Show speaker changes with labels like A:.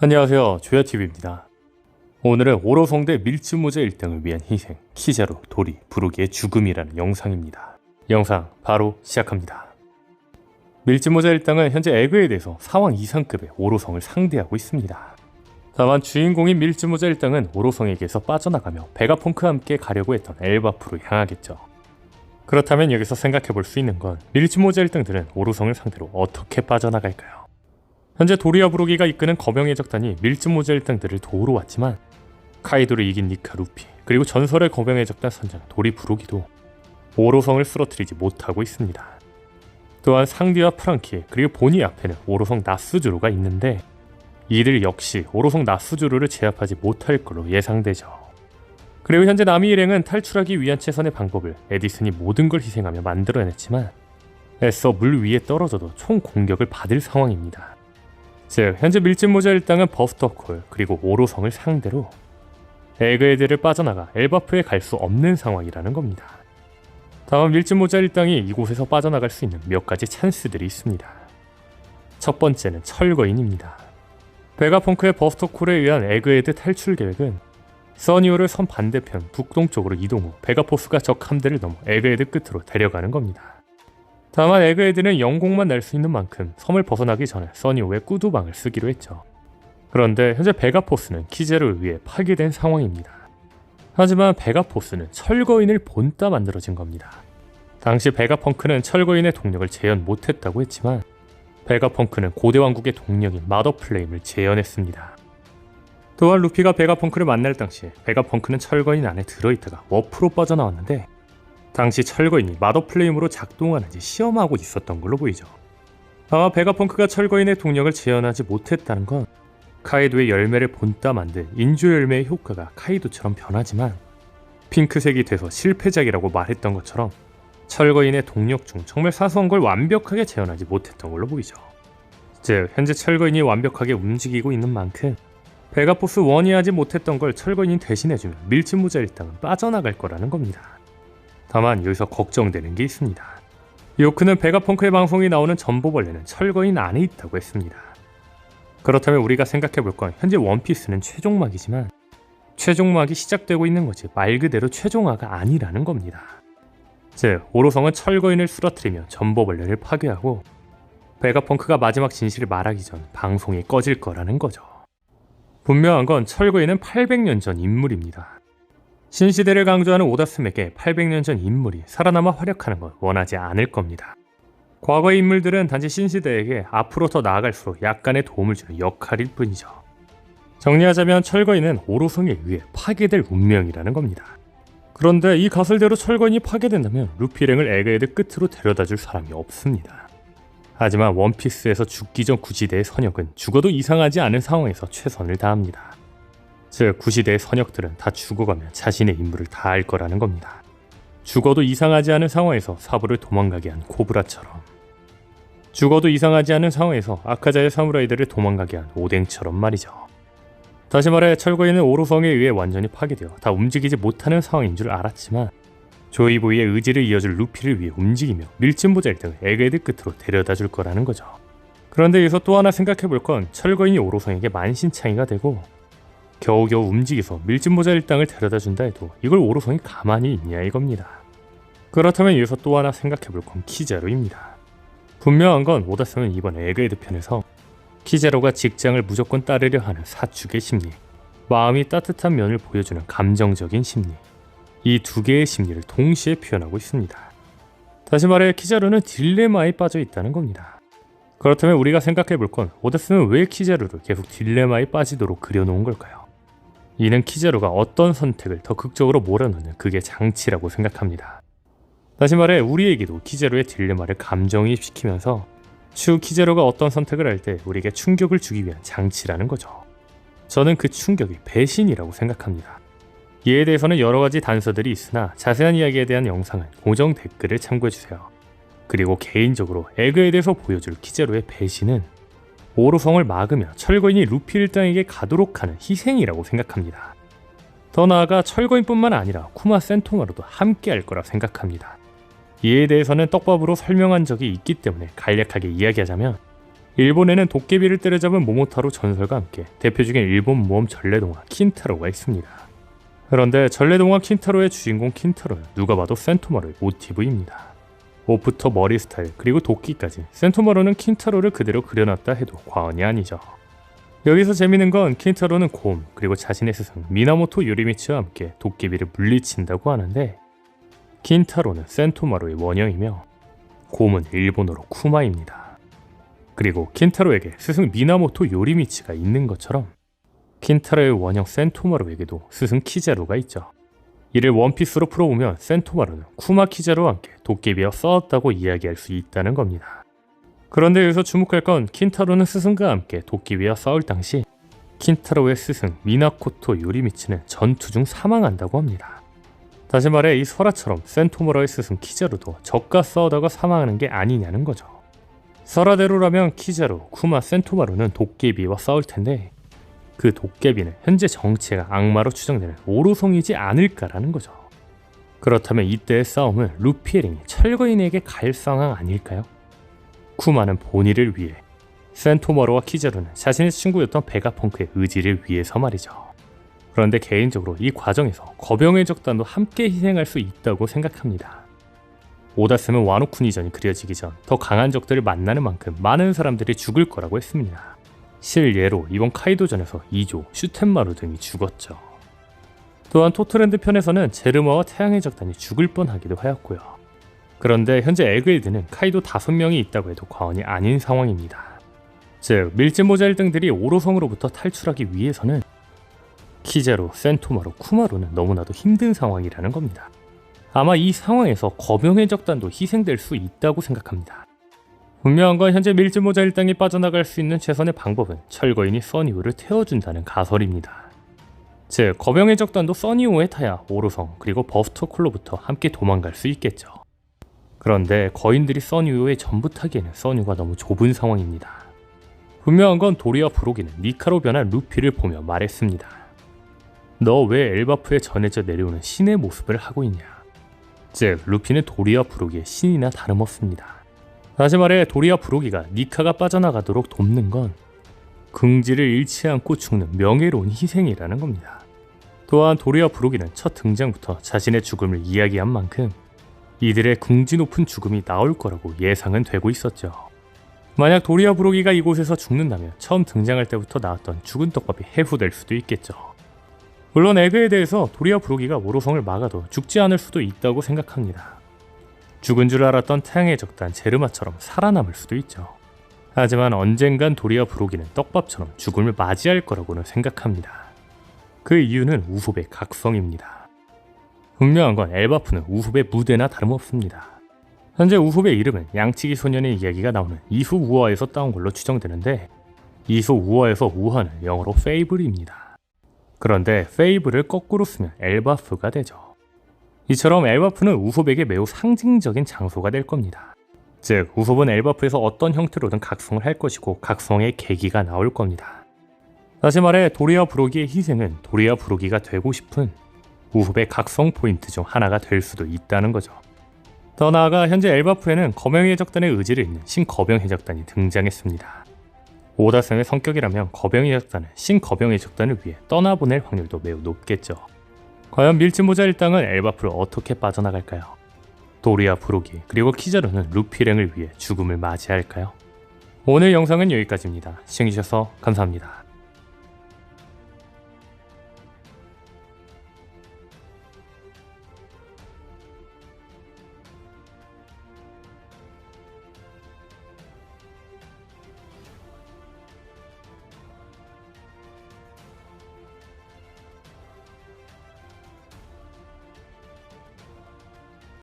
A: 안녕하세요, 조야TV입니다. 오늘은 오로성대 밀짚모자 1등을 위한 희생, 키자루, 도리, 부르기의 죽음이라는 영상입니다. 영상 바로 시작합니다. 밀짚모자 1등은 현재 에그에 대해서 사왕 이상급의 오로성을 상대하고 있습니다. 다만 주인공인 밀짚모자 1등은 오로성에게서 빠져나가며 베가펑크와 함께 가려고 했던 엘바프로 향하겠죠. 그렇다면 여기서 생각해볼 수 있는 건 밀짚모자 1등들은 오로성을 상대로 어떻게 빠져나갈까요? 현재 도리와 부르기가 이끄는 거명의 적단이 밀짚모자 1등들을 도우러 왔지만 카이도를 이긴 니카 루피 그리고 전설의 거명의 적단 선장 도리 부르기도 오로성을 쓰러뜨리지 못하고 있습니다. 또한 상디와 프랑키 그리고 보니 앞에는 오로성 나스주루가 있는데 이들 역시 오로성 나스주루를 제압하지 못할 걸로 예상되죠. 그리고 현재 남이 일행은 탈출하기 위한 최선의 방법을 에디슨이 모든 걸 희생하며 만들어냈지만 애써 물 위에 떨어져도 총 공격을 받을 상황입니다. 즉 현재 밀짚모자 1등은 버스터콜 그리고 오로성을 상대로 에그헤드를 빠져나가 엘바프에 갈 수 없는 상황이라는 겁니다. 다만 밀짚모자 1등이 이곳에서 빠져나갈 수 있는 몇 가지 찬스들이 있습니다. 첫 번째는 철거인입니다. 베가펑크의 버스터콜에 의한 에그헤드 탈출 계획은 써니오를 선 반대편 북동쪽으로 이동 후 베가포스가 적 함대를 넘어 에그헤드 끝으로 데려가는 겁니다. 다만 에그헤드는 영공만 날 수 있는 만큼 섬을 벗어나기 전에 써니오의 꾸두방을 쓰기로 했죠. 그런데 현재 베가포스는 키제로에 의해 파괴된 상황입니다. 하지만 베가포스는 철거인을 본따 만들어진 겁니다. 당시 베가펑크는 철거인의 동력을 재현 못했다고 했지만 베가펑크는 고대왕국의 동력인 마더플레임을 재현했습니다. 또한 루피가 베가펑크를 만날 당시 베가펑크는 철거인 안에 들어있다가 워프로 빠져나왔는데 당시 철거인이 마더플레임으로 작동하는지 시험하고 있었던 걸로 보이죠. 아마 베가펑크가 철거인의 동력을 재현하지 못했다는 건 카이도의 열매를 본따 만든 인조 열매의 효과가 카이도처럼 변하지만 핑크색이 돼서 실패작이라고 말했던 것처럼 철거인의 동력 중 정말 사소한 걸 완벽하게 재현하지 못했던 걸로 보이죠. 즉 현재 철거인이 완벽하게 움직이고 있는 만큼 베가포스 원이 하지 못했던 걸 철거인이 대신해주면 밀짚모자 1등은 빠져나갈 거라는 겁니다. 다만 여기서 걱정되는 게 있습니다. 요크는 베가펑크의 방송이 나오는 전보벌레는 철거인 안에 있다고 했습니다. 그렇다면 우리가 생각해볼 건 현재 원피스는 최종막이지만 최종막이 시작되고 있는 거지 말 그대로 최종화가 아니라는 겁니다. 즉 오로성은 철거인을 쓰러뜨리며 전보벌레를 파괴하고 베가펑크가 마지막 진실을 말하기 전 방송이 꺼질 거라는 거죠. 분명한 건 철거인은 800년 전 인물입니다. 신시대를 강조하는 오다스맥에 800년 전 인물이 살아남아 활약하는 건 원하지 않을 겁니다. 과거의 인물들은 단지 신시대에게 앞으로 더 나아갈수록 약간의 도움을 주는 역할일 뿐이죠. 정리하자면 철거인은 오로성에 의해 파괴될 운명이라는 겁니다. 그런데 이 가설대로 철거인이 파괴된다면 루피랭을 에그헤드 끝으로 데려다줄 사람이 없습니다. 하지만 원피스에서 죽기 전 구시대의 선역은 죽어도 이상하지 않은 상황에서 최선을 다합니다. 즉 구시대의 선역들은 다 죽어가면 자신의 임무를 다할 거라는 겁니다. 죽어도 이상하지 않은 상황에서 사부를 도망가게 한 코브라처럼, 죽어도 이상하지 않은 상황에서 아카자의 사무라이들을 도망가게 한 오뎅처럼 말이죠. 다시 말해 철거인은 오로성에 의해 완전히 파괴되어 다 움직이지 못하는 상황인 줄 알았지만 조이보이의 의지를 이어줄 루피를 위해 움직이며 밀짚모자 1등을 에그헤드 끝으로 데려다 줄 거라는 거죠. 그런데 여기서 또 하나 생각해볼 건 철거인이 오로성에게 만신창이가 되고 겨우겨우 움직여서 밀짚모자 1등을 데려다 준다 해도 이걸 오로성이 가만히 있냐 이겁니다. 그렇다면 여기서 또 하나 생각해볼 건 키자루입니다. 분명한 건 오다스는 이번 에그헤드 편에서 키자루가 직장을 무조건 따르려 하는 사축의 심리, 마음이 따뜻한 면을 보여주는 감정적인 심리, 이 두 개의 심리를 동시에 표현하고 있습니다. 다시 말해 키자루는 딜레마에 빠져 있다는 겁니다. 그렇다면 우리가 생각해볼 건 오다스는 왜 키자루를 계속 딜레마에 빠지도록 그려놓은 걸까요? 이는 키자루가 어떤 선택을 더 극적으로 몰아넣는 그게 장치라고 생각합니다. 다시 말해 우리에게도 키자루의 딜레마를 감정이입시키면서 추후 키자루가 어떤 선택을 할 때 우리에게 충격을 주기 위한 장치라는 거죠. 저는 그 충격이 배신이라고 생각합니다. 이에 대해서는 여러 가지 단서들이 있으나 자세한 이야기에 대한 영상은 고정 댓글을 참고해주세요. 그리고 개인적으로 에그헤드에서 보여줄 키자루의 배신은 오로성을 막으며 철거인이 루피 1등에게 가도록 하는 희생이라고 생각합니다. 더 나아가 철거인뿐만 아니라 쿠마 센토마로도 함께 할 거라 생각합니다. 이에 대해서는 떡밥으로 설명한 적이 있기 때문에 간략하게 이야기하자면 일본에는 도깨비를 때려잡은 모모타로 전설과 함께 대표적인 일본 모험 전래동화 킨타로가 있습니다. 그런데 전래동화 킨타로의 주인공 킨타로는 누가 봐도 센토마루의 모티브입니다. 옷부터 머리 스타일 그리고 도끼까지 센토마루는 킨타로를 그대로 그려놨다 해도 과언이 아니죠. 여기서 재밌는 건 킨타로는 곰 그리고 자신의 스승 미나모토 요리미치와 함께 도깨비를 물리친다고 하는데, 킨타로는 센토마루의 원형이며 곰은 일본어로 쿠마입니다. 그리고 킨타로에게 스승 미나모토 요리미치가 있는 것처럼 킨타로의 원형 센토마루에게도 스승 키자루가 있죠. 이를 원피스로 풀어보면 센토마루는 쿠마 키자루와 함께 도깨비와 싸웠다고 이야기할 수 있다는 겁니다. 그런데 여기서 주목할 건 킨타로는 스승과 함께 도깨비와 싸울 당시 킨타로의 스승 미나코토 요리미치는 전투 중 사망한다고 합니다. 다시 말해 이 설화처럼 센토마루의 스승 키자루도 적과 싸우다가 사망하는 게 아니냐는 거죠. 설화대로라면 키자루, 쿠마, 센토마루는 도깨비와 싸울 텐데 그 도깨비는 현재 정체가 악마로 추정되는 오로성이지 않을까라는 거죠. 그렇다면 이때의 싸움은 루피에링이 철거인에게 갈 상황 아닐까요? 쿠마는 본의를 위해, 센토마루와 키자루는 자신의 친구였던 베가펑크의 의지를 위해서 말이죠. 그런데 개인적으로 이 과정에서 거병의 적단도 함께 희생할 수 있다고 생각합니다. 오다쌤은 와노쿠니전이 그려지기 전 더 강한 적들을 만나는 만큼 많은 사람들이 죽을 거라고 했습니다. 실예로 이번 카이도전에서 이조, 슈텐마루 등이 죽었죠. 또한 토트랜드 편에서는 제르마와 태양의 적단이 죽을 뻔하기도 하였고요. 그런데 현재 에그일드는 카이도 5명이 있다고 해도 과언이 아닌 상황입니다. 즉 밀짚모자 1등들이 오로성으로부터 탈출하기 위해서는 키자루, 센토마루, 쿠마루는 너무나도 힘든 상황이라는 겁니다. 아마 이 상황에서 거병의 적단도 희생될 수 있다고 생각합니다. 분명한 건 현재 밀짚모자 1당이 빠져나갈 수 있는 최선의 방법은 철거인이 써니우를 태워준다는 가설입니다. 즉 거병의 적단도 써니우에 타야 오로성 그리고 버스터콜로부터 함께 도망갈 수 있겠죠. 그런데 거인들이 써니우에 전부 타기에는 써니우가 너무 좁은 상황입니다. 분명한 건 도리와 브로기는 니카로 변한 루피를 보며 말했습니다. 너 왜 엘바프에 전해져 내려오는 신의 모습을 하고 있냐. 즉 루피는 도리와 브로기의 신이나 다름없습니다. 다시 말해 도리와 브로기가 니카가 빠져나가도록 돕는 건 긍지를 잃지 않고 죽는 명예로운 희생이라는 겁니다. 또한 도리와 브로기는 첫 등장부터 자신의 죽음을 이야기한 만큼 이들의 긍지 높은 죽음이 나올 거라고 예상은 되고 있었죠. 만약 도리와 브로기가 이곳에서 죽는다면 처음 등장할 때부터 나왔던 죽은 떡밥이 해후될 수도 있겠죠. 물론 에그에 대해서 도리와 브로기가 오로성을 막아도 죽지 않을 수도 있다고 생각합니다. 죽은 줄 알았던 태양의 적단 제르마처럼 살아남을 수도 있죠. 하지만 언젠간 도리와 브로기는 떡밥처럼 죽음을 맞이할 거라고는 생각합니다. 그 이유는 우솝의 각성입니다. 분명한 건 엘바프는 우솝의 무대나 다름없습니다. 현재 우솝의 이름은 양치기 소년의 이야기가 나오는 이후 우화에서 따온 걸로 추정되는데, 이후 우화에서 우화는 영어로 페이블입니다. 그런데 페이블을 거꾸로 쓰면 엘바프가 되죠. 이처럼 엘바프는 우솝에게 매우 상징적인 장소가 될 겁니다. 즉 우솝은 엘바프에서 어떤 형태로든 각성을 할 것이고 각성의 계기가 나올 겁니다. 다시 말해 도리와 브로기의 희생은 도리와 브로기가 되고 싶은 우솝의 각성 포인트 중 하나가 될 수도 있다는 거죠. 더 나아가 현재 엘바프에는 거병의 적단의 의지를 잇는 신거병의 적단이 등장했습니다. 오다쌤의 성격이라면 거병의 적단은 신거병의 적단을 위해 떠나보낼 확률도 매우 높겠죠. 과연 밀짚모자 1당은 엘바프를 어떻게 빠져나갈까요? 도리와 브로기 그리고 키자루는 루피랭을 위해 죽음을 맞이할까요? 오늘 영상은 여기까지입니다. 시청해주셔서 감사합니다.